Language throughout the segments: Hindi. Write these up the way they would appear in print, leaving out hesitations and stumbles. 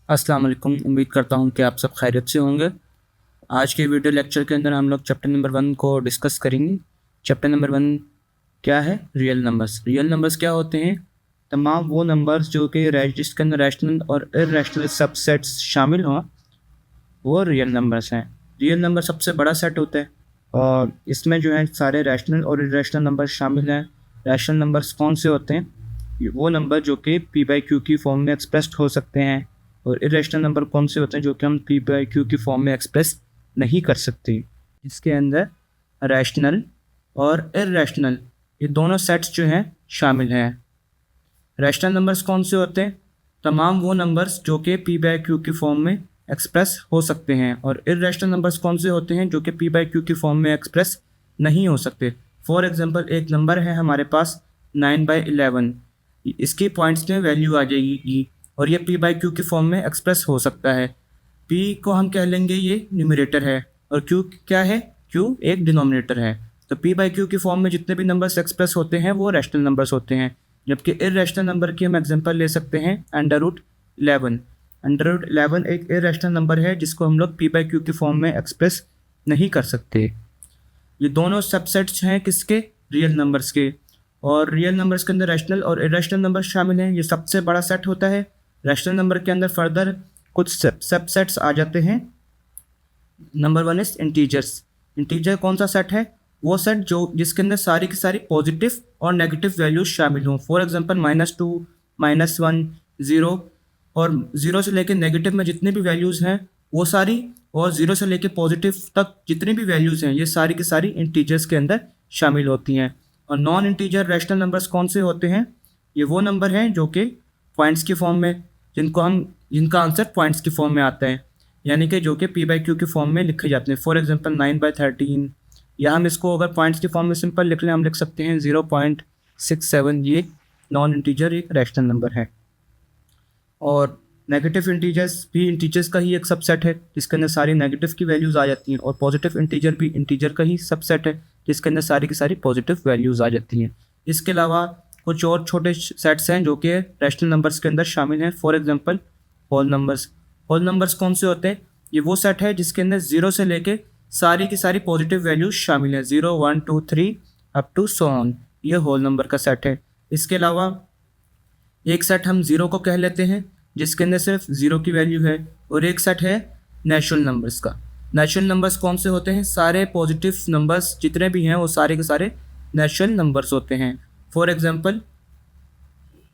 अस्सलाम वालेकुम। उम्मीद करता हूँ कि आप सब खैरियत से होंगे। आज के वीडियो लेक्चर के अंदर हम लोग चैप्टर नंबर 1 को डिस्कस करेंगे। चैप्टर नंबर 1 क्या है? Real numbers. रियल नंबर्स क्या होते हैं? तमाम वो नंबर्स जो कि जिसके अंदर रैशनल और इर्रेशनल सबसेट्स शामिल हों, वो रियल नंबर्स हैं। रियल नंबर सबसे बड़ा सेट होता है और इसमें जो है सारे रैशनल और इर्रेशनल नंबर शामिल हैं। रैशनल नंबर्स कौन से होते हैं? वो नंबर जो कि p/q की फॉर्म में एक्सप्रेस्ड हो सकते हैं। और इरेशनल नंबर कौन से होते हैं? जो कि हम p/q की फॉर्म में एक्सप्रेस नहीं कर सकते। इसके अंदर रैशनल और इरेशनल ये दोनों सेट्स जो हैं शामिल हैं। रैशनल नंबर्स कौन से होते हैं? तमाम वो नंबर्स जो कि p/q की फॉर्म में एक्सप्रेस हो सकते हैं। और इरेशनल नंबर्स कौन से होते हैं? जो कि p/q की फॉर्म में एक्सप्रेस नहीं हो सकते। फॉर एग्जांपल, एक नंबर है हमारे पास 9/11, इसकी पॉइंट्स में वैल्यू आ जाएगी और ये p/q की फॉर्म में एक्सप्रेस हो सकता है। p को हम कह लेंगे ये न्यूमरेटर है और q क्या है? q एक डिनोमिनेटर है। तो p/q की फॉर्म में जितने भी नंबर्स एक्सप्रेस होते हैं वो रैशनल नंबर्स होते हैं। जबकि इरेशनल नंबर की हम एग्जांपल ले सकते हैं √11। √11 एक इरेशनल नंबर है जिसको हम लोग p/q की फॉर्म में एक्सप्रेस नहीं कर सकते। ये दोनों सबसेट्स हैं किसके? रियल नंबर्स के। और रियल नंबर्स के अंदर रैशनल और इरेशनल नंबर शामिल हैं। ये सबसे बड़ा सेट होता है। रैशनल नंबर के अंदर फर्दर कुछ सबसेट्स आ जाते हैं। Number 1 is integers. इंटीजर कौन सा सेट है? वो सेट जो जिसके अंदर सारी की सारी पॉजिटिव और नेगेटिव वैल्यूज शामिल हों। फॉर एग्जांपल -2, -1, 0 और 0 से लेकर नेगेटिव में जितने भी वैल्यूज़ हैं वो सारी, और 0 से लेकर पॉजिटिव तक जितनी भी वैल्यूज़ हैं ये सारी की सारी इंटीजर्स के अंदर शामिल होती हैं। और नॉन इंटीजर रैशनल नंबर्स कौन से होते हैं? ये वो नंबर हैं जो कि पॉइंट्स की फॉर्म में, जिनका आंसर पॉइंट्स की फॉर्म में आता है, यानी कि जो कि p/q की फॉर्म में लिखे जाते हैं। फॉर एग्जांपल 9/13, या हम इसको अगर पॉइंट्स की फॉर्म में सिंपल लिख लें, हम लिख सकते हैं 0.67। ये नॉन इंटीजर एक रैशनल नंबर है। और नेगेटिव इंटीजर्स भी इंटीजर्स का ही एक सबसेट है जिसके अंदर सारी नेगेटिव की वैल्यूज़ आ जाती हैं। और पॉजिटिव इंटीजर भी इंटीजर का ही सबसेट है जिसके अंदर सारी की सारी पॉजिटिव वैल्यूज़ आ जाती हैं। इसके अलावा कुछ और छोटे सेट्स हैं जो कि रैशनल नंबर्स के अंदर शामिल हैं। For example whole numbers. Whole numbers कौन से होते हैं? ये वो सेट है जिसके अंदर 0 से लेके सारी की सारी पॉजिटिव वैल्यूज शामिल हैं। 0, 1, 2, 3 अप टू सो ऑन। ये होल नंबर का सेट है। इसके अलावा एक सेट हम 0 को कह लेते हैं जिसके अंदर सिर्फ 0 की वैल्यू है। और एक सेट है नेचुरल नंबर्स का। नेचुरल नंबर्स कौन से होते हैं? सारे पॉजिटिव नंबर्स जितने भी हैं वो सारे के सारे नेचुरल नंबर्स होते हैं। फॉर एग्जांपल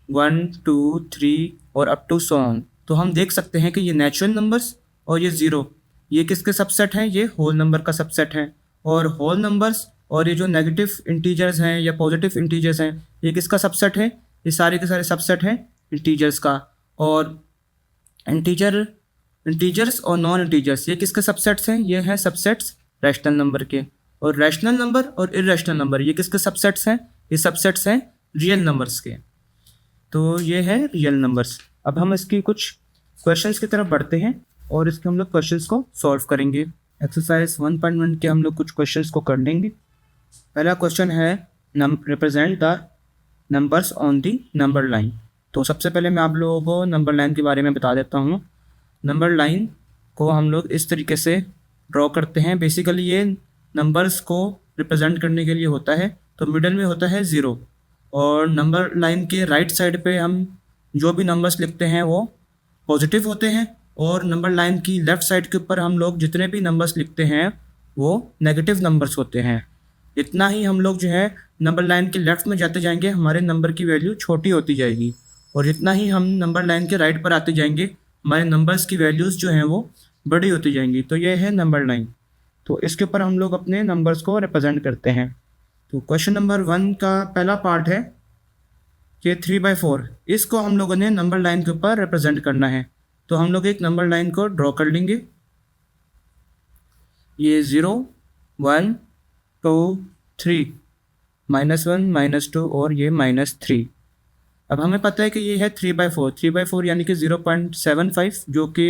1, 2, 3 और अप टू सो ऑन। तो हम देख सकते हैं कि ये नेचुरल नंबर्स और ये 0, ये किसके सबसेट हैं? ये होल नंबर का सबसेट है। और होल नंबर्स और ये जो नेगेटिव इंटीजर्स हैं या पॉजिटिव इंटीजर्स हैं, ये किसका सबसेट है? ये सारे के सारे सबसेट हैं इंटीजर्स का। और इंटीजर्स और नॉन इंटीजर्स ये किसके सबसेट्स हैं? ये हैं सबसेट्स रैशनल नंबर के। और रैशनल नंबर और इरेशनल नंबर ये किसके सबसेट्स हैं? ये सबसेट्स हैं रियल नंबर्स के। तो ये है रियल नंबर्स। अब हम इसकी कुछ क्वेश्चंस की तरफ बढ़ते हैं और इसके हम लोग क्वेश्चंस को सॉल्व करेंगे। एक्सरसाइज 1.1 के हम लोग कुछ क्वेश्चंस को कर लेंगे। पहला क्वेश्चन है represent the numbers on the number line. तो सबसे पहले मैं आप लोगों को नंबर लाइन के बारे में बता देता हूँ। नंबर लाइन को हम लोग इस तरीके से ड्रॉ करते हैं। बेसिकली ये नंबर्स को रिप्रेजेंट करने के लिए होता है। तो मिडल में होता है 0 और नंबर लाइन के राइट साइड पे हम जो भी नंबर्स लिखते हैं वो पॉजिटिव होते हैं। और नंबर लाइन की लेफ़्ट साइड के ऊपर हम लोग जितने भी नंबर्स लिखते हैं वो नेगेटिव नंबर्स होते हैं। इतना ही हम लोग जो है नंबर लाइन के लेफ़्ट में जाते जाएंगे हमारे नंबर की वैल्यू छोटी होती जाएगी। और जितना ही हम नंबर लाइन के राइट पर आते जाएंगे हमारे नंबर्स की वैल्यूज़ जो हैं वो बड़ी होती जाएंगी। तो ये है नंबर लाइन। तो इसके ऊपर हम लोग अपने नंबर्स को रिप्रेजेंट करते हैं। तो क्वेश्चन नंबर 1 का पहला पार्ट है कि 3/4, इसको हम लोगों ने नंबर लाइन के ऊपर रिप्रेजेंट करना है। तो हम लोग एक नंबर लाइन को ड्रॉ कर लेंगे। ये 0, 1, 2, 3, -1, -2 और ये -3। अब हमें पता है कि ये है 3/4। 3/4 यानी कि 0.75 जो कि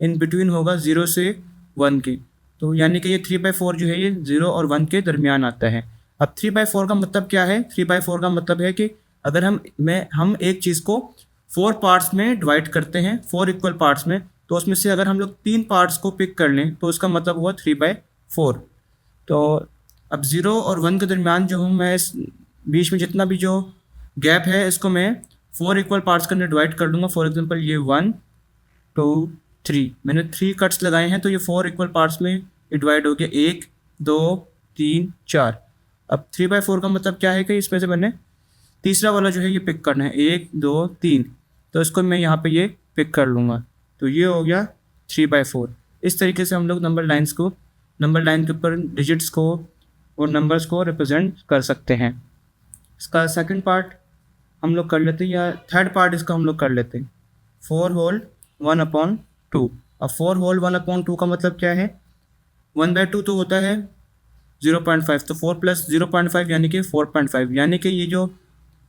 इन बिटवीन होगा 0 से 1 के। तो यानी कि ये 3/4 जो है ये 0 और 1 के दरमियान आता है। अब 3/4 का मतलब क्या है? 3/4 का मतलब है कि अगर हम एक चीज़ को 4 पार्ट्स में डिवाइड करते हैं, 4 इक्वल पार्ट्स में, तो उसमें से अगर हम लोग 3 पार्ट्स को पिक कर लें तो उसका मतलब हुआ 3/4। तो अब 0 और 1 के दरमियान जो हूँ मैं इस बीच में जितना भी जो गैप है इसको मैं 4 इक्वल पार्ट्स के अंदर डिवाइड कर दूंगा। फॉर एग्जांपल ये 1 2 3, मैंने 3 कट्स लगाए हैं तो ये 4 इक्वल पार्ट्स में डिवाइड हो गया, 1 2 3 4। अब 3/4 का मतलब क्या है कि इसमें से मैंने तीसरा वाला जो है ये पिक करना है, 1 2 3, तो इसको मैं यहाँ पे ये पिक कर लूँगा, तो ये हो गया 3/4। इस तरीके से हम लोग नंबर लाइन के ऊपर डिजिट्स को और नंबर्स को रिप्रेजेंट कर सकते हैं। इसका सेकंड पार्ट हम लोग कर लेते हैं, या थर्ड पार्ट इसका हम लोग कर लेते हैं, 4 होल 1/2। अब 4 होल 1/2 का मतलब क्या है, 1/2 तो होता है 0.5, तो 4 + 0.5 यानी कि 4.5, यानी कि ये जो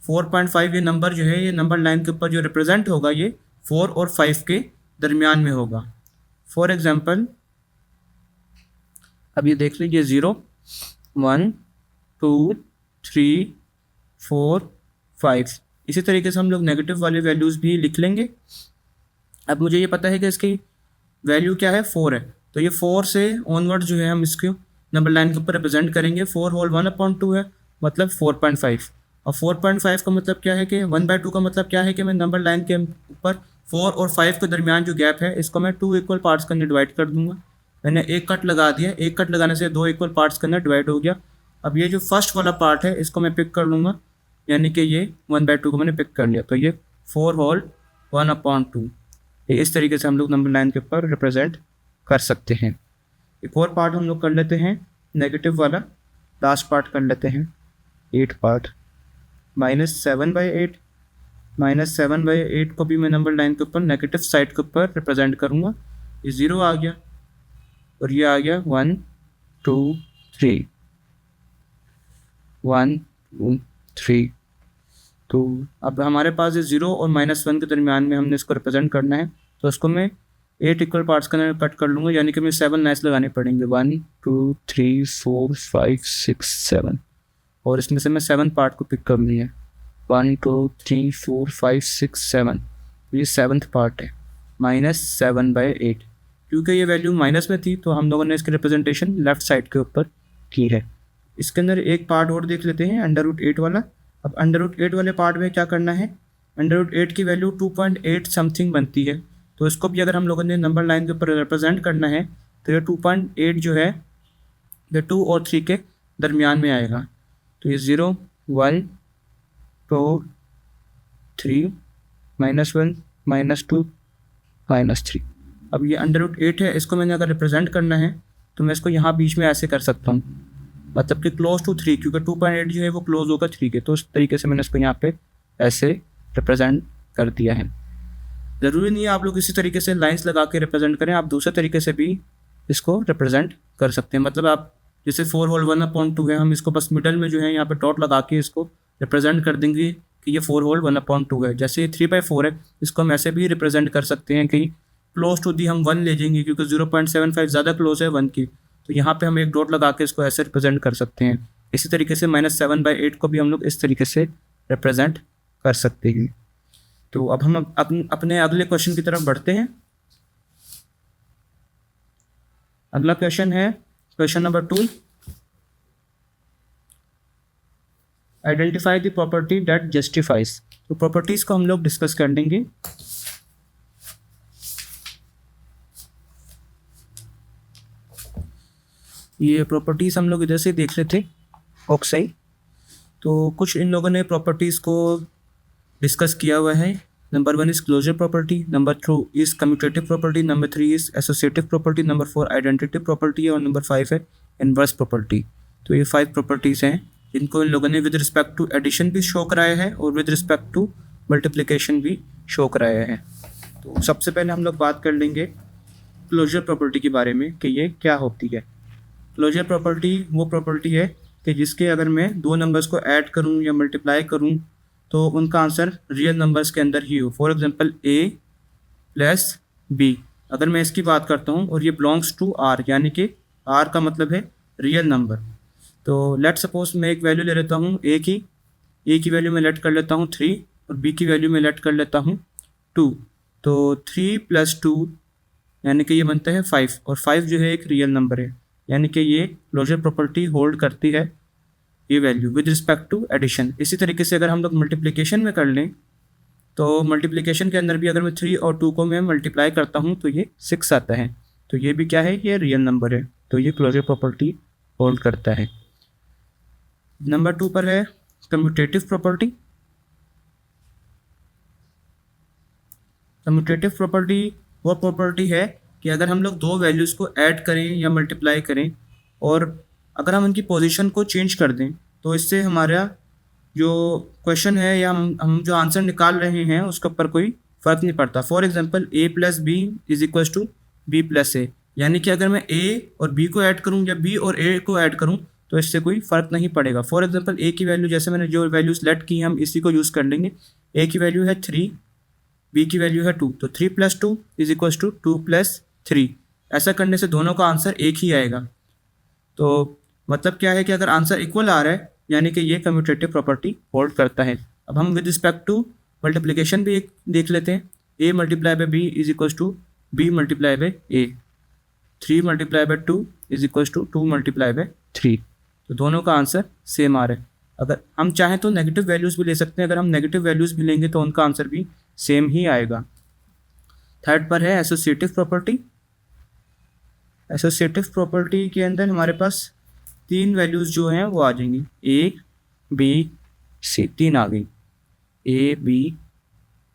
4.5 ये नंबर जो है ये नंबर लाइन के ऊपर जो रिप्रेजेंट होगा ये 4 और 5 के दरमियान में होगा। फॉर एग्जांपल अब ये देख लीजिए 0 1 2 3 4 5, इसी तरीके से हम लोग नेगेटिव वाले वैल्यूज़ भी लिख लेंगे। अब मुझे ये पता है कि इसकी वैल्यू क्या है, 4 है, तो ये 4 से ऑनवर्ड जो है हम इसको नंबर लाइन के ऊपर रिप्रेजेंट करेंगे। 4 होल 1/2 है मतलब 4.5, और 4.5 का मतलब क्या है कि 1/2 का मतलब क्या है कि मैं नंबर लाइन के ऊपर 4 और 5 के दरमियान जो गैप है इसको मैं 2 इक्वल पार्ट्स के अंदर डिवाइड कर दूंगा। मैंने एक कट लगा दिया, एक कट लगाने से 2 इक्वल पार्ट्स के अंदर डिवाइड हो गया। अब ये जो फर्स्ट वाला पार्ट है इसको मैं पिक कर लूँगा, यानी कि ये 1/2 को मैंने पिक कर लिया, तो ये 4 होल 1/2। इस तरीके से हम लोग नंबर लाइन के ऊपर रिप्रेजेंट कर सकते हैं। एक और पार्ट हम लोग कर लेते हैं नेगेटिव वाला, लास्ट पार्ट कर लेते हैं 8 पार्ट, -7/8। -7/8 को भी मैं नंबर लाइन के ऊपर नेगेटिव साइड के ऊपर रिप्रेजेंट करूँगा। ये 0 आ गया और ये आ गया 1 2 3 1 2 3। तो अब हमारे पास ये 0 और -1 के दरमियान में हमने इसको रिप्रेजेंट करना है, तो उसको मैं 8 इक्वल पार्ट्स के अंदर कट कर लूँगा, यानी कि मुझे 7 लाइन्स लगाने पड़ेंगे, 1 2 3 4 5 6 7, और इसमें से मैं 7 पार्ट को पिक करनी है, 1 2 3 4 5 6 7, ये 7th पार्ट है -7/8। क्योंकि ये वैल्यू माइनस में थी तो हम लोगों ने इसकी रिप्रेजेंटेशन लेफ़्ट साइड के ऊपर की है। इसके अंदर एक पार्ट और देख लेते हैं, √8 वाला। अब √8 वाले पार्ट में क्या करना है, √8 की वैल्यू 2.8 समथिंग बनती है, तो इसको भी अगर हम लोगों ने नंबर लाइन के ऊपर रिप्रेजेंट करना है तो ये 2.8 जो है ये 2 और 3 के दरमियान में आएगा। तो ये 0 1 2 3 -1 -2 -3। अब ये √8 है, इसको मैंने अगर रिप्रेजेंट करना है तो मैं इसको यहाँ बीच में ऐसे कर सकता हूँ, मतलब कि क्लोज टू 3, क्योंकि 2.8 जो है वो क्लोज होगा 3 के, तो इस तरीके से मैंने इसको यहाँ पे ऐसे रिप्रेजेंट कर दिया है। ज़रूरी नहीं है आप लोग इसी तरीके से लाइंस लगा के रिप्रेजेंट करें, आप दूसरे तरीके से भी इसको रिप्रेजेंट कर सकते हैं। मतलब आप जैसे 4 होल 1/2 है, हम इसको बस मिडल में जो है यहाँ पे डॉट लगा के इसको रिप्रेजेंट कर देंगे कि ये 4 होल 1/2 है। जैसे ये 3/4 है, इसको हम ऐसे भी रिप्रेजेंट कर सकते हैं कि क्लोज टू दी हम 1 ले जाएंगे, क्योंकि 0.75 ज़्यादा क्लोज है 1 की, तो यहाँ पे हम एक डॉट लगा के इसको ऐसे रिप्रेजेंट कर सकते हैं। इसी तरीके से -7/8 को भी हम लोग इस तरीके से रिप्रेजेंट कर सकते हैं। तो अब हम अपने अगले क्वेश्चन की तरफ बढ़ते हैं। अगला क्वेश्चन है question number 2, identify the property that justifies. तो प्रॉपर्टीज़ को हम लोग डिस्कस कर लेंगे। ये प्रॉपर्टीज़ हम लोग इधर से देख रहे थे ऑक्साइड, तो कुछ इन लोगों ने प्रॉपर्टीज़ को डिस्कस किया हुआ है। Number 1 is closure property, number 2 is commutative property, number 3 is associative property, number 4 identity property है, और नंबर 5 है इनवर्स प्रॉपर्टी। तो ये 5 प्रॉपर्टीज़ हैं जिनको इन लोगों ने विद रिस्पेक्ट टू एडिशन भी शो कराया है और विद रिस्पेक्ट टू मल्टीप्लिकेशन भी शो कराया है। तो सबसे पहले हम लोग बात कर लेंगे क्लोजर प्रॉपर्टी के बारे में कि ये क्या होती है। क्लोजर प्रॉपर्टी वो प्रॉपर्टी है कि जिसके अगर मैं 2 नंबर्स को ऐड करूं या मल्टीप्लाई करूं तो उनका आंसर रियल नंबर्स के अंदर ही हो। फॉर एग्जांपल a + b, अगर मैं इसकी बात करता हूं और ये बिलोंग्स टू r, यानी कि r का मतलब है रियल नंबर। तो लेट सपोज मैं एक वैल्यू ले लेता हूं a की वैल्यू मैं लेट कर लेता हूं 3 और b की वैल्यू मैं लेट कर लेता हूं 2, तो 3 + 2 यानी कि ये बनता है 5, और 5 जो है एक रियल नंबर है, यानी कि ये क्लोजर प्रॉपर्टी होल्ड करती है ये value with respect to addition. इसी तरीके से अगर हम लोग मल्टीप्लिकेशन में कर लें, तो मल्टीप्लिकेशन के अंदर भी अगर मैं 3 और 2 को मैं मल्टीप्लाई करता हूँ तो ये 6 आता है, तो ये भी क्या है, ये रियल नंबर है, तो ये क्लोजर प्रॉपर्टी होल्ड करता है। नंबर 2 पर है कम्यूटेटिव प्रॉपर्टी। कम्यूटेटिव प्रॉपर्टी वो प्रॉपर्टी है कि अगर हम लोग दो वैल्यूज़ को ऐड करें या मल्टीप्लाई करें और अगर हम उनकी पोजीशन को चेंज कर दें, तो इससे हमारा जो क्वेश्चन है या हम जो आंसर निकाल रहे हैं उसके ऊपर कोई फ़र्क नहीं पड़ता। For example a + b = b + a, यानी कि अगर मैं a और b को ऐड करूं या b और a को ऐड करूं तो इससे कोई फ़र्क नहीं पड़ेगा। फॉर एग्जांपल a की वैल्यू, जैसे मैंने जो वैल्यू सेलेक्ट की हम इसी को यूज़ कर लेंगे। a की वैल्यू है 3, b की वैल्यू है 2, तो 3 + 2 = 2 + 3। ऐसा करने से दोनों का आंसर एक ही आएगा। तो मतलब क्या है कि अगर आंसर इक्वल आ रहा है यानी कि ये कम्यूटेटिव प्रॉपर्टी होल्ड करता है। अब हम विद रिस्पेक्ट टू मल्टीप्लिकेशन भी एक देख लेते हैं। a × b = b × a, 3 × 2 = 2 × 3, तो दोनों का आंसर सेम आ रहा है। अगर हम चाहें तो नेगेटिव वैल्यूज़ भी ले सकते हैं, अगर हम नेगेटिव वैल्यूज़ भी लेंगे तो उनका आंसर भी सेम ही आएगा। थर्ड पर है एसोसिएटिव प्रॉपर्टी। एसोसिएटिव प्रॉपर्टी के अंदर हमारे पास 3 वैल्यूज़ जो हैं वो आ जाएंगी, a, b, c, 3 आ गई, a, b,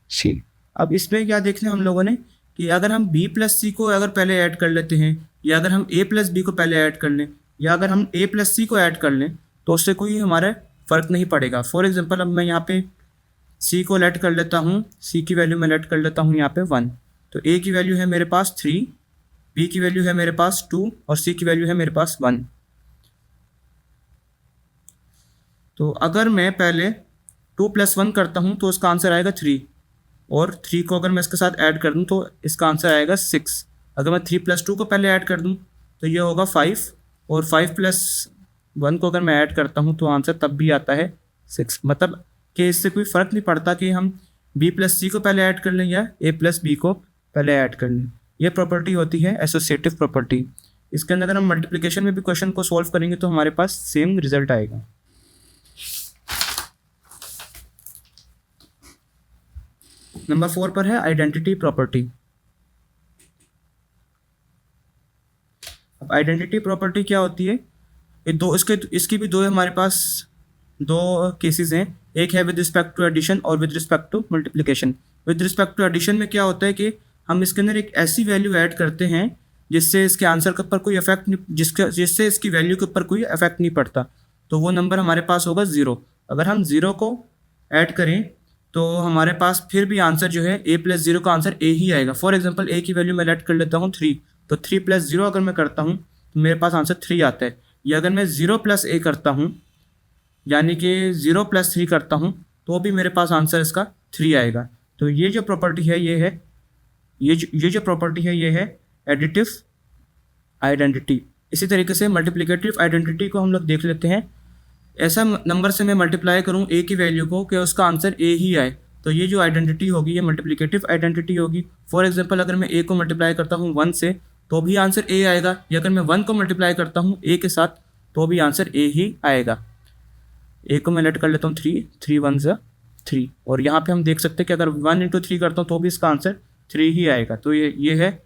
c। अब इसमें क्या देखना हम लोगों ने कि अगर हम b + c को अगर पहले ऐड कर लेते हैं, या अगर हम a + b को पहले ऐड कर लें, या अगर हम a + c को ऐड कर लें, तो उससे कोई हमारा फ़र्क नहीं पड़ेगा। फॉर एग्जांपल अब मैं यहाँ पे c को लेट कर लेता हूँ, c की वैल्यू मैं लेट कर लेता हूँ यहाँ पे 1, तो a की वैल्यू है मेरे पास 3, b की वैल्यू है मेरे पास 2 और c की वैल्यू है मेरे पास 1। तो अगर मैं पहले 2 + 1 करता हूँ तो उसका आंसर आएगा 3, और 3 को अगर मैं इसके साथ ऐड कर दूँ तो इसका आंसर आएगा 6। अगर मैं 3 + 2 को पहले ऐड कर दूँ तो ये होगा 5, और 5 + 1 को अगर मैं ऐड करता हूँ तो आंसर तब भी आता है 6। मतलब कि इससे कोई फ़र्क नहीं पड़ता कि हम b + c को पहले ऐड कर लें या a + b को पहले ऐड कर लें। ये प्रॉपर्टी होती है एसोसिएटिव प्रॉपर्टी। इसके अंदर अगर हम मल्टीप्लिकेशन में भी क्वेश्चन को सॉल्व करेंगे तो हमारे पास सेम रिजल्ट आएगा। नंबर 4 पर है आइडेंटिटी प्रॉपर्टी। अब आइडेंटिटी प्रॉपर्टी क्या होती है, ये दो इसकी भी दो हमारे पास दो केसेस हैं। एक है विद रिस्पेक्ट टू एडिशन और with respect to multiplication. With respect to addition में क्या होता है कि हम इसके अंदर एक ऐसी वैल्यू ऐड करते हैं जिससे इसके आंसर के ऊपर कोई इफेक्ट नहीं, जिससे इसकी वैल्यू के ऊपर कोई इफेक्ट नहीं पड़ता, तो वो नंबर हमारे पास होगा 0। अगर हम 0 को ऐड करें तो हमारे पास फिर भी आंसर जो है a + 0 का आंसर a ही आएगा। फॉर एग्जांपल a की वैल्यू मैं लेट कर लेता हूँ 3, तो 3 + 0 अगर मैं करता हूँ तो मेरे पास आंसर 3 आता है। या अगर मैं 0 + a करता हूँ, यानी कि 0 + 3 करता हूँ, तो भी मेरे पास आंसर इसका 3 आएगा। तो ये जो प्रॉपर्टी है ये जो प्रॉपर्टी है ये है एडिटिव आइडेंटिटी। इसी तरीके से मल्टीप्लिकेटिव आइडेंटिटी को हम लोग देख लेते हैं। ऐसा नंबर से मैं मल्टीप्लाई करूं a की वैल्यू को कि उसका आंसर a ही आए, तो ये जो आइडेंटिटी होगी ये मल्टीप्लिकेटिव आइडेंटिटी होगी। फॉर एग्जांपल अगर मैं a को मल्टीप्लाई करता हूं 1 से तो भी आंसर a आएगा, या अगर मैं 1 को मल्टीप्लाई करता हूं a के साथ तो भी आंसर a ही आएगा। a को मैं लेट कर लेता हूँ 3, 3 × 1 = 3, और यहाँ पर हम देख सकते हैं कि अगर 1 × 3 करता हूँ तो भी इसका आंसर 3 ही आएगा। तो ये है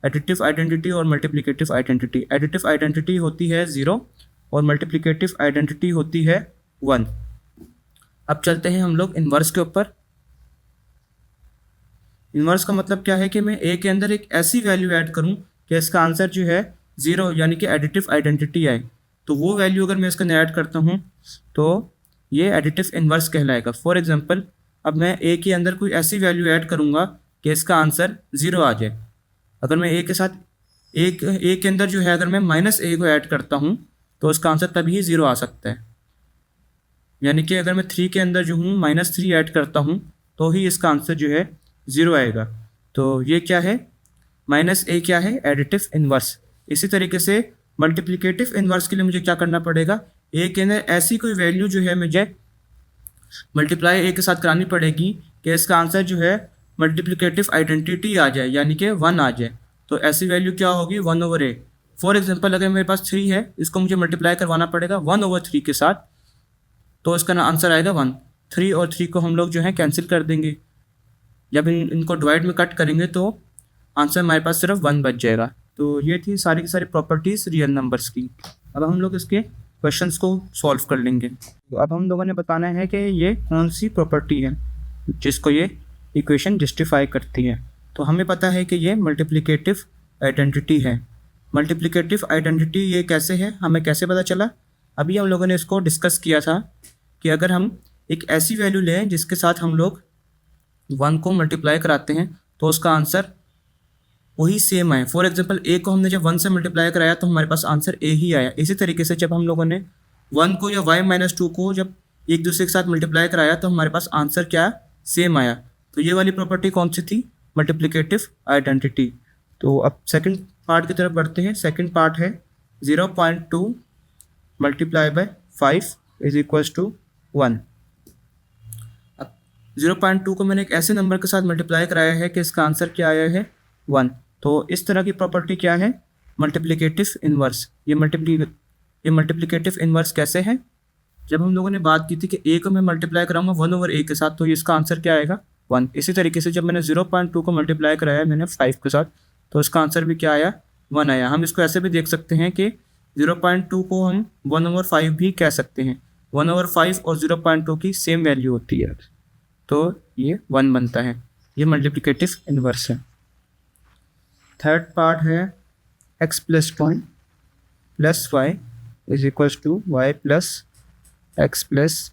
एडिटिव आइडेंटिटी और मल्टीप्लिकेटिव आइडेंटिटी। एडिटिव आइडेंटिटी होती है 0 और मल्टीप्लिकेटिव आइडेंटिटी होती है 1। अब चलते हैं हम लोग इन्वर्स के ऊपर। इन्वर्स का मतलब क्या है कि मैं a के अंदर एक ऐसी वैल्यू ऐड करूं कि इसका आंसर जो है 0 यानी कि एडिटिव आइडेंटिटी आए, तो वो वैल्यू अगर मैं इसके अंदर ऐड करता हूं तो ये एडिटिव इन्वर्स कहलाएगा। फॉर एग्जांपल अब मैं a के अंदर कोई ऐसी वैल्यू ऐड करूंगा कि इसका आंसर 0 आ जाए। अगर मैं a के साथ a के अंदर जो है अगर मैं -a को ऐड करता हूँ तो उसका आंसर तभी 0 आ सकता है। यानी कि अगर मैं 3 के अंदर जो हूँ -3 ऐड करता हूँ तो ही इसका आंसर जो है 0 आएगा। तो ये क्या है, -a क्या है, एडिटिव इन्वर्स। इसी तरीके से मल्टीप्लिकेटिव इन्वर्स के लिए मुझे क्या करना पड़ेगा, a के अंदर ऐसी कोई वैल्यू जो है मुझे मल्टीप्लाई a के साथ करानी पड़ेगी कि इसका आंसर जो है मल्टीप्लिकेटिव आइडेंटिटी आ जाए, यानी कि 1 आ जाए, तो ऐसी वैल्यू क्या होगी 1/a। फॉर एग्जांपल अगर मेरे पास 3 है, इसको मुझे मल्टीप्लाई करवाना पड़ेगा 1/3 के साथ, तो इसका आंसर आएगा 1। 3 और 3 को हम लोग जो है कैंसिल कर देंगे, जब इनको डिवाइड में कट करेंगे तो आंसर हमारे पास सिर्फ 1 बच जाएगा। तो ये थी सारी की सारी प्रॉपर्टीज़ रियल नंबर्स की। अब हम लोग इसके क्वेश्चंस को सॉल्व कर लेंगे। तो अब हम लोगों ने बताना है कि ये कौन सी प्रॉपर्टी है जिसको ये इक्वेशन जस्टिफाई करती है। तो हमें पता है कि ये मल्टीप्लिकेटिव आइडेंटिटी है। मल्टीप्लिकेटिव आइडेंटिटी ये कैसे है, हमें कैसे पता चला? अभी हम लोगों ने इसको डिस्कस किया था कि अगर हम एक ऐसी वैल्यू लें जिसके साथ हम लोग 1 को मल्टीप्लाई कराते हैं तो उसका आंसर वही सेम आए। फॉर एग्जांपल ए को हमने जब 1 से मल्टीप्लाई कराया तो हमारे पास आंसर ए ही आया। इसी तरीके से जब हम लोगों ने 1 को या y-2 को जब एक दूसरे के साथ मल्टीप्लाई कराया तो हमारे पास आंसर क्या सेम आया। तो ये वाली प्रॉपर्टी कौन सी थी? Multiplicative identity. तो अब सेकंड पार्ट की तरफ बढ़ते हैं। सेकंड पार्ट है 0.2 multiply by 5 is equals to 1। अब 0.2 को मैंने एक ऐसे नंबर के साथ मल्टीप्लाई कराया है कि इसका आंसर क्या आया है 1। तो इस तरह की प्रॉपर्टी क्या है? Multiplicative inverse. ये मल्टीप्लिकेटिव इन्वर्स कैसे है? जब हम लोगों ने बात की थी कि ए को मैं मल्टीप्लाई कराऊंगा 1/a के साथ तो इसका आंसर क्या आएगा 1। इसी तरीके से जब मैंने 0.2 को मल्टीप्लाई कराया मैंने 5 के साथ तो इसका आंसर भी क्या आया 1 आया। हम इसको ऐसे भी देख सकते हैं कि 0.2 को हम 1/5 भी कह सकते हैं। 1/5 और 0.2 की सेम वैल्यू होती है, तो ये 1 बनता है। ये मल्टीप्लिकेटिव इन्वर्स है। थर्ड पार्ट है x + 1 + y is equals to y + x+।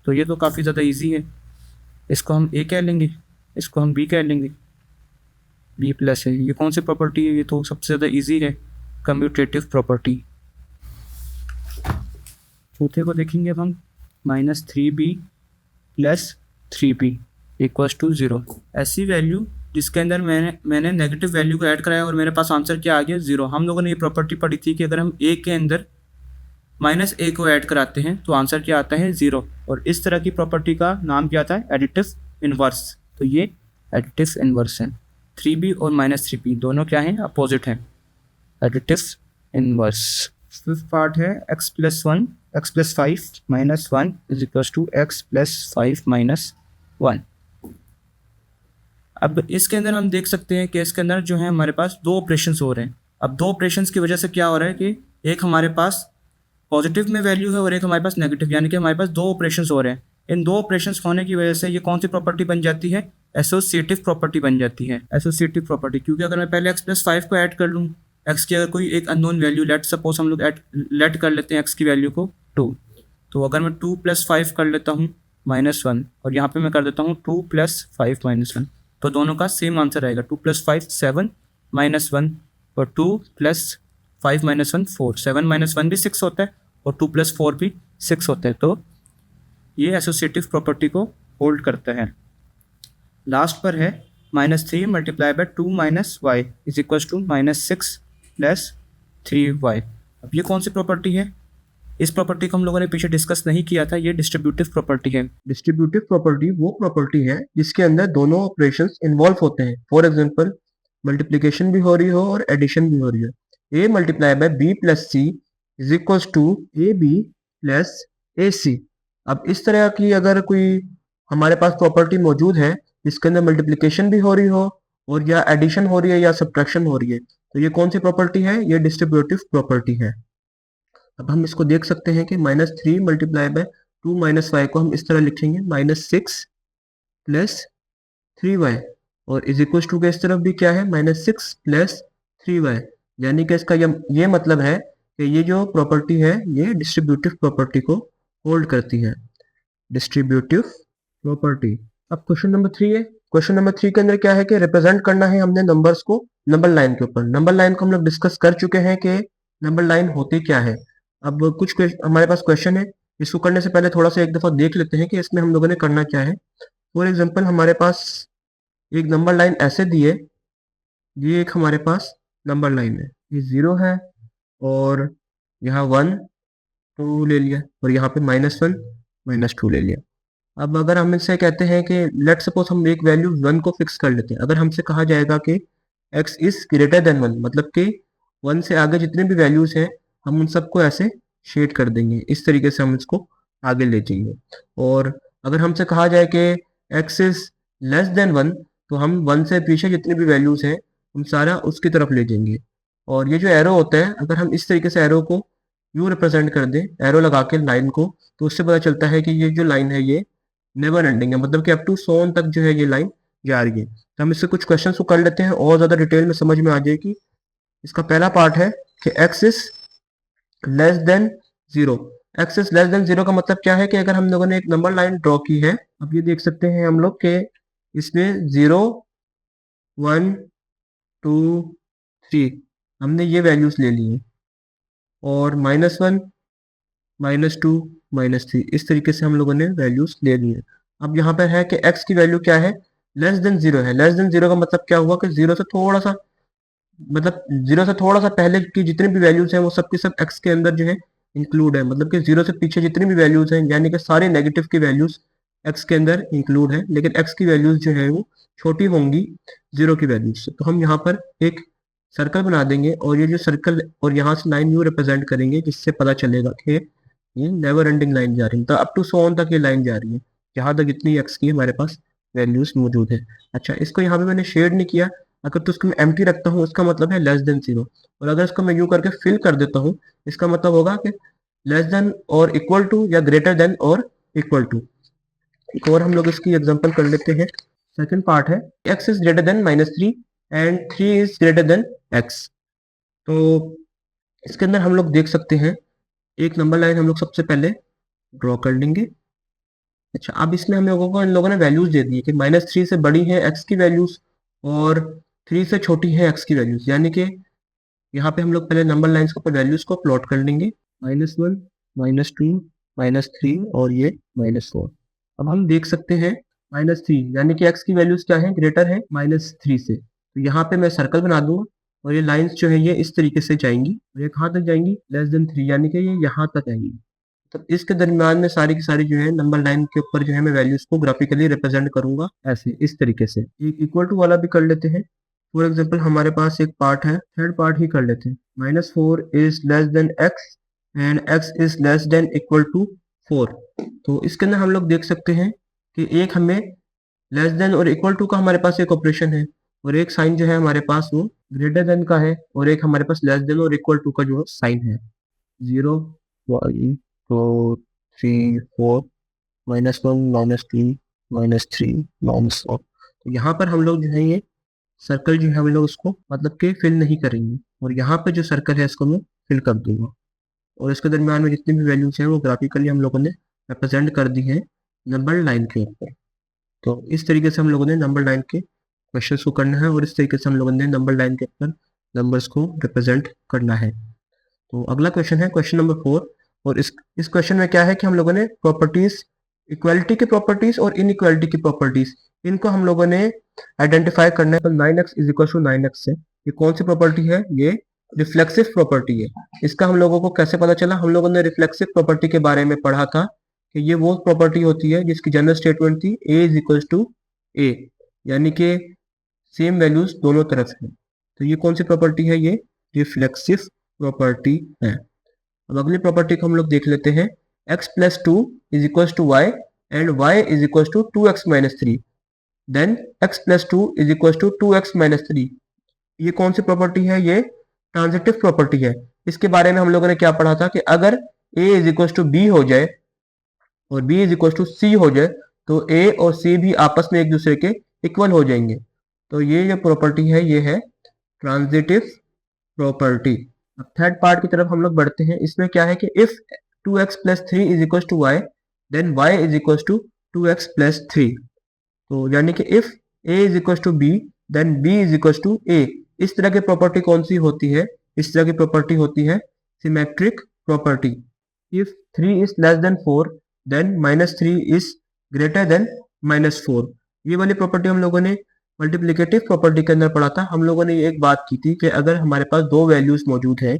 तो ये तो काफ़ी ज़्यादा इजी है। इसको हम a कह लेंगे, इसको हम b कह लेंगे, b+ है। ये कौन सी प्रॉपर्टी है? ये तो सबसे ज़्यादा इजी है, कम्यूटेटिव प्रॉपर्टी। चौथे को देखेंगे अब हम -3b + 3b = 0। ऐसी वैल्यू जिसके अंदर मैंने नेगेटिव वैल्यू को ऐड कराया और मेरे पास आंसर क्या आ गया 0। हम लोगों ने ये प्रॉपर्टी पढ़ी थी कि अगर हम a के अंदर -a को ऐड कराते हैं तो आंसर क्या आता है 0। और इस तरह की प्रॉपर्टी का नाम क्या आता है? Additive inverse. तो ये एडिटिव इन्वर्स है। 3b और -3b दोनों क्या हैं? अपोजिट हैं, एडिटिव इन्वर्स। फिफ्थ पार्ट है x + 1 x + 5 - 1 is equals to x + 5 - 1। अब इसके अंदर हम देख सकते हैं कि इसके अंदर जो है हमारे पास दो ऑपरेशंस हो रहे हैं। अब दो ऑपरेशंस की वजह से क्या हो रहा है कि एक हमारे पास पॉजिटिव में वैल्यू है और एक हमारे पास नेगेटिव, यानी कि हमारे पास दो ऑपरेशंस हो रहे हैं। इन दो ऑपरेशंस होने की वजह से ये कौन सी प्रॉपर्टी बन जाती है? एसोसिएटिव प्रॉपर्टी बन जाती है। एसोसिएटिव प्रॉपर्टी क्योंकि अगर मैं पहले x + 5 को ऐड कर लूँ, x की अगर कोई एक अननोन वैल्यू लेट सपोज हम लोग लेट कर लेते हैं x की वैल्यू को 2, तो अगर मैं 2 + 5 कर लेता हूँ -1 और यहाँ पे मैं कर देता हूँ 2 + 5 - 1, तो दोनों का सेम आंसर आएगा। 2 + 5 7 -1 और 2 + 5 - 1 4। 7 - 1 भी 6 होता है और 2 + 4 भी 6 होता है। तो ये एसोसिएटिव प्रॉपर्टी को होल्ड करता है। लास्ट पर है -3 multiply by 2 - y is equals to -6 + 3y। अब ये कौन सी प्रॉपर्टी है? इस प्रॉपर्टी को हम लोगों ने पीछे डिस्कस नहीं किया था। ये डिस्ट्रीब्यूटिव प्रॉपर्टी है। डिस्ट्रीब्यूटिव प्रॉपर्टी वो प्रॉपर्टी है जिसके अंदर दोनों ऑपरेशंस इन्वॉल्व होते हैं। फॉर एग्जांपल मल्टीप्लिकेशन भी हो रही हो और एडिशन भी हो रही है। a multiply by b + c is equals to ab + ac। अब इस तरह की अगर कोई हमारे पास प्रॉपर्टी मौजूद है जिसके अंदर मल्टीप्लिकेशन भी हो रही हो और या एडिशन हो रही है या सब्ट्रैक्शन हो रही है, तो ये कौन सी प्रॉपर्टी है? ये डिस्ट्रीब्यूटिव प्रॉपर्टी है। अब हम इसको देख सकते हैं कि -3 मल्टीप्लाई बाय 2 - y को हम इस तरह लिखेंगे -6 + 3y और इज इक्वल टू के इस तरफ भी क्या है -6 + 3y, यानी कि इसका ये मतलब है कि ये जो प्रॉपर्टी है ये डिस्ट्रीब्यूटिव प्रॉपर्टी को होल्ड करती है। Distributive property. अब क्वेश्चन नंबर 3 है। क्वेश्चन नंबर 3 के अंदर क्या है कि रिप्रेजेंट करना है हमने नंबर्स को नंबर लाइन के ऊपर। नंबर लाइन को हम लोग डिस्कस कर चुके हैं कि नंबर लाइन होती क्या है। अब कुछ हमारे पास क्वेश्चन है, इसको करने से पहले थोड़ा सा एक दफा देख लेते हैं कि इसमें हम लोगों ने करना क्या है। फॉर एग्जाम्पल हमारे पास एक नंबर लाइन ऐसे दी है, ये एक हमारे पास नंबर लाइन है, ये 0 है और यहाँ 1 2 ले लिया और यहाँ पे -1 -2 ले लिया। अब अगर हम इससे कहते हैं कि लेट सपोज हम एक वैल्यू 1 को फिक्स कर लेते हैं, अगर हमसे कहा जाएगा कि x इज ग्रेटर देन 1, मतलब कि 1 से आगे जितने भी वैल्यूज हैं हम उन सबको ऐसे शेड कर देंगे, इस तरीके से हम इसको आगे ले जाएंगे। और अगर हमसे कहा जाए कि x इज लेस देन 1, तो हम 1 से पीछे जितने भी वैल्यूज हैं हम सारा उसकी तरफ ले जाएंगे। और ये जो एरो होता है, अगर हम इस तरीके से एरो को यू रिप्रेजेंट कर दें, एरो लगा के लाइन को, तो उससे पता चलता है कि ये जो लाइन है ये नेवर एंडिंग है, मतलब कि अप टू सोन तक जो है ये लाइन जा रही है। तो हम इससे कुछ क्वेश्चन को कर लेते हैं और ज़्यादा डिटेल में समझ में आ जाएगी। इसका पहला पार्ट है कि x is less then 0। x is less then 0 का मतलब क्या है कि अगर हम लोगों ने एक नंबर लाइन ड्रॉ की है, अब ये देख सकते हैं हम लोग के इसमें 0 1 2 3 हमने ये वैल्यूज ले ली हैं, और -1 -2 -3 इस तरीके से हम लोगों ने वैल्यूज ले ली है। अब यहाँ पर है कि x की वैल्यू क्या है, लेस देन 0 है। लेस देन 0 का मतलब क्या हुआ कि 0 से थोड़ा सा, मतलब 0 से थोड़ा सा पहले की जितनी भी वैल्यूज हैं वो सब की सब x के अंदर जो है इंक्लूड है, मतलब कि 0 से पीछे जितनी भी वैल्यूज हैं यानी कि सारे नेगेटिव की वैल्यूज x के अंदर इंक्लूड है, लेकिन x की वैल्यूज जो है वो छोटी होंगी 0 की वैल्यूज से। तो हम यहाँ पर एक सर्कल बना देंगे और ये जो सर्कल और यहाँ से लाइन यू रिप्रेजेंट करेंगे, जिससे पता चलेगा कि ये नेवर एंडिंग लाइन जा रही है, तो अप टू सो ऑन तक ये लाइन जा रही है, जहाँ तक जितनी एक्स की हमारे पास वैल्यूज मौजूद है। अच्छा, इसको यहाँ पे मैंने शेड नहीं किया, अगर तो इसको मैं एम्प्टी रखता हूँ उसका मतलब है लेस देन 0, और अगर इसको मैं यू करके फिल कर देता हूँ इसका मतलब होगा कि लेस देन और इक्वल टू या ग्रेटर देन और इक्वल टू। एक और हम लोग इसकी एग्जांपल कर लेते हैं। सेकंड पार्ट है x is greater then -3 and 3 is greater then x। तो इसके अंदर हम लोग देख सकते हैं एक नंबर लाइन हम लोग सबसे पहले ड्रॉ कर लेंगे। अच्छा, अब इसमें हम लोगों को इन लोगों ने वैल्यूज दे दी है कि -3 से बड़ी है x की वैल्यूज और 3 से छोटी है x की वैल्यूज, यानी कि यहाँ पे हम लोग पहले नंबर लाइन्स के ऊपर वैल्यूज को प्लॉट कर लेंगे, -1 -2 -3 और ये -4। अब हम देख सकते हैं -3 यानी कि x की वैल्यूज क्या है, ग्रेटर है -3 से, तो यहाँ पे मैं सर्कल बना दूंगा और ये लाइंस जो है ये इस तरीके से जाएंगी और ये कहाँ तक जाएंगी, लेस देन 3, यानी कि ये यहाँ तक आएंगी। तो इसके दरमियान में सारी की सारी जो है नंबर लाइन के ऊपर जो है मैं वैल्यूज को ग्राफिकली रिप्रेजेंट करूंगा ऐसे, इस तरीके से। एक इक्वल टू वाला भी कर लेते हैं। फॉर एग्जाम्पल हमारे पास एक पार्ट है, थर्ड पार्ट ही कर लेते हैं, -4 is less than x and x is less than equal to 4। तो इसके अंदर हम लोग देख सकते हैं कि एक हमें लेस देन और इक्वल टू का हमारे पास एक ऑपरेशन है, और एक साइन जो है हमारे पास वो ग्रेटर देन का है, और एक हमारे पास लेस देन और इक्वल टू का जो साइन है। 0 1 2 3 4 -1 -2 -3 -4। तो यहाँ पर हम लोग जो है ये सर्कल जो है हम लोग उसको मतलब कि फिल नहीं करेंगे, और यहाँ पे जो सर्कल है इसको मैं फिल कर दूंगा, और इसके दरमियान में जितनी भी वैल्यूज हैं वो ग्राफिकली हम लोगों ने रिप्रेजेंट कर दी है नंबर लाइन के ऊपर। तो इस तरीके से हम लोगों ने नंबर लाइन के क्वेश्चंस को करना है, और इस तरीके से हम लोगों ने नंबर लाइन के ऊपर नंबर्स को रिप्रेजेंट करना है। तो अगला क्वेश्चन है क्वेश्चन नंबर 4, और इस क्वेश्चन में क्या है कि हम लोगों ने प्रॉपर्टीज, इक्वालिटी की प्रॉपर्टीज और इनइक्वालिटी की प्रॉपर्टीज, इनको हम लोगों ने आइडेंटिफाई करना है। तो 9x is equal to 9x है, ये कौन सी प्रॉपर्टी है, ये रिफ्लेक्सिव प्रॉपर्टी है। इसका हम लोगों को कैसे पता चला, हम लोगों ने रिफ्लेक्सिव प्रॉपर्टी के बारे में पढ़ा था कि ये वो प्रॉपर्टी होती है जिसकी जनरल स्टेटमेंट थी a is equal to a, यानी कि सेम वैल्यूज दोनों तरफ है। तो ये कौन सी प्रॉपर्टी है, ये रिफ्लेक्सिव प्रॉपर्टी है। अब अगली प्रॉपर्टी को हम लोग देख लेते हैं, x plus 2 is equal to Y and y is equal to 2x minus 3, then x plus 2 is equal to 2x minus 3। ये कौन सी प्रॉपर्टी है, ये ट्रांजिटिव प्रॉपर्टी है। इसके बारे में हम लोगों ने क्या पढ़ा था कि अगर a is equal to b हो जाए और b is equal to c हो जाए तो a और c भी आपस में एक दूसरे के इक्वल हो जाएंगे। तो ये जो प्रॉपर्टी है ये है ट्रांजिटिव प्रॉपर्टी। अब थर्ड पार्ट की तरफ हम लोग बढ़ते हैं। इसमें क्या है कि if 2x plus 3 is equal to Y then y is equal to 2x plus 3। तो यानी कि if a is equal to b then b is equal to a। इस तरह की प्रॉपर्टी कौन सी होती है, इस तरह की प्रॉपर्टी होती है symmetric property. If 3 is less than 4 then -3 is greater than -4। ये वाली प्रॉपर्टी हम लोगों ने मल्टीप्लिकेटिव प्रॉपर्टी के अंदर पढ़ा था। हम लोगों ने एक बात की थी कि अगर हमारे पास दो वैल्यूज मौजूद हैं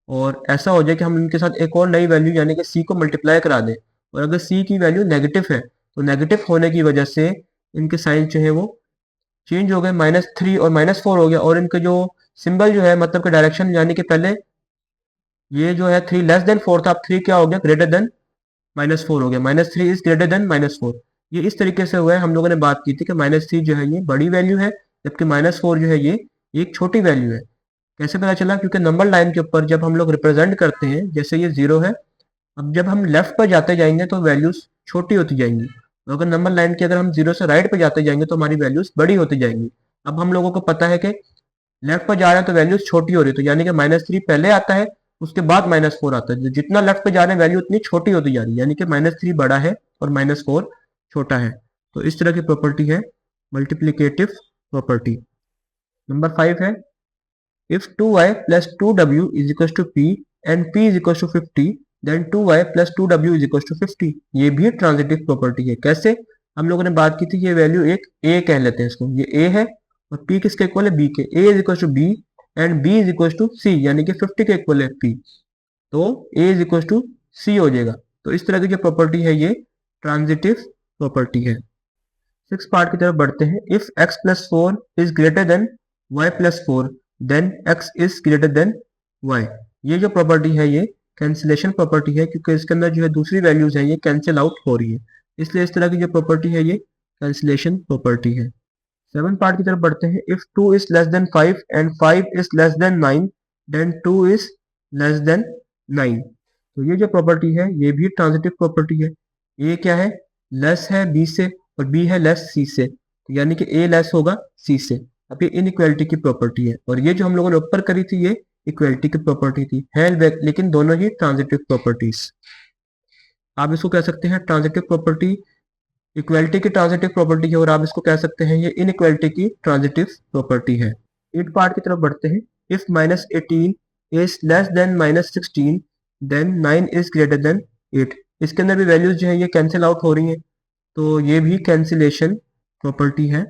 और ऐसा हो जाए कि हम इनके साथ एक और नई वैल्यू यानी कि c को मल्टीप्लाई करा दें, और अगर c की वैल्यू नेगेटिव है तो नेगेटिव होने की वजह से इनके साइन जो है वो चेंज हो गए, -3 और -4 हो गया, और इनके जो सिंबल जो है मतलब कि डायरेक्शन, यानी कि पहले ये जो है 3 लेस देन 4 था, अब 3 क्या हो गया, ग्रेटर देन -4 हो गया, -3 इज ग्रेटर देन -4। ये इस तरीके से हुआ है। हम लोगों ने बात की थी कि -3 जो है ये बड़ी वैल्यू है, जबकि -4 जो है ये एक छोटी वैल्यू है। कैसे पता चला? क्योंकि नंबर लाइन के ऊपर जब हम लोग रिप्रेजेंट करते हैं, जैसे ये 0 है, अब जब हम लेफ्ट पर जाते जाएंगे तो वैल्यूज छोटी होती जाएंगी, तो अगर नंबर लाइन के अगर हम 0 से राइट पर जाते जाएंगे तो हमारी वैल्यूज बड़ी होती जाएंगी। अब हम लोगों को पता है कि लेफ्ट पर जा रहे हैं तो वैल्यूज छोटी हो रही है, तो यानी कि -3 पहले आता है, उसके बाद -4 आता है, तो जितना लेफ्ट पे जा रहे हैं वैल्यू उतनी छोटी होती जा रही है, यानी कि -3 बड़ा है और -4 छोटा है। तो इस तरह की प्रॉपर्टी है मल्टीप्लिकेटिव प्रॉपर्टी। नंबर 5 है, if 2y plus 2w is equals to p and p is equals to 50, then 2y plus 2w is equals to 50। ये भी ट्रांजिटिव प्रॉपर्टी है। कैसे? हम लोगों ने बात की थी, ये वैल्यू एक a कह लेते हैं इसको, ये a है और p किसके इक्वल है, b के। a is equals to b and b is equals to c, यानी कि 50 के इक्वल है p, तो a is equals to c हो जाएगा। तो इस तरह की जो प्रॉपर्टी है ये ट्रांजिटिव प्रॉपर्टी है। 6 पार्ट की तरफ बढ़ते हैं। If x plus 4 is greater than y plus 4 then x is greater than y। ये जो प्रॉपर्टी है ये कैंसिलेशन प्रॉपर्टी है, क्योंकि इसके अंदर जो है दूसरी वैल्यूज है ये कैंसिल आउट हो रही है, इसलिए इस तरह की जो प्रॉपर्टी है ये कैंसिलेशन प्रॉपर्टी है। 7 पार्ट की तरफ बढ़ते हैं। If 2 is less than 5 and 5 is less than 9 then 2 is less than 9। तो ये जो प्रॉपर्टी है ये भी ट्रांजिटिव प्रॉपर्टी है। ये क्या है, लेस है b से और b है लेस c से, तो यानी कि a लेस होगा c से। अब ये इनइक्वालिटी की प्रॉपर्टी है, और ये जो हम लोगों ने ऊपर करी थी ये इक्वालिटी की प्रॉपर्टी थी, है लेकिन दोनों ही ट्रांजिटिव प्रॉपर्टीज। आप इसको कह सकते हैं ट्रांजिटिव प्रॉपर्टी इक्वालिटी की ट्रांजिटिव प्रॉपर्टी है, और आप इसको कह सकते हैं ये इनइक्वालिटी की ट्रांजिटिव प्रॉपर्टी है। 8 पार्ट की तरफ बढ़ते हैं। If -18 is less than -16 then 9 is greater than 8। इसके अंदर भी वैल्यूज जो है ये कैंसिल आउट हो रही हैं, तो ये भी कैंसिलेशन प्रॉपर्टी है।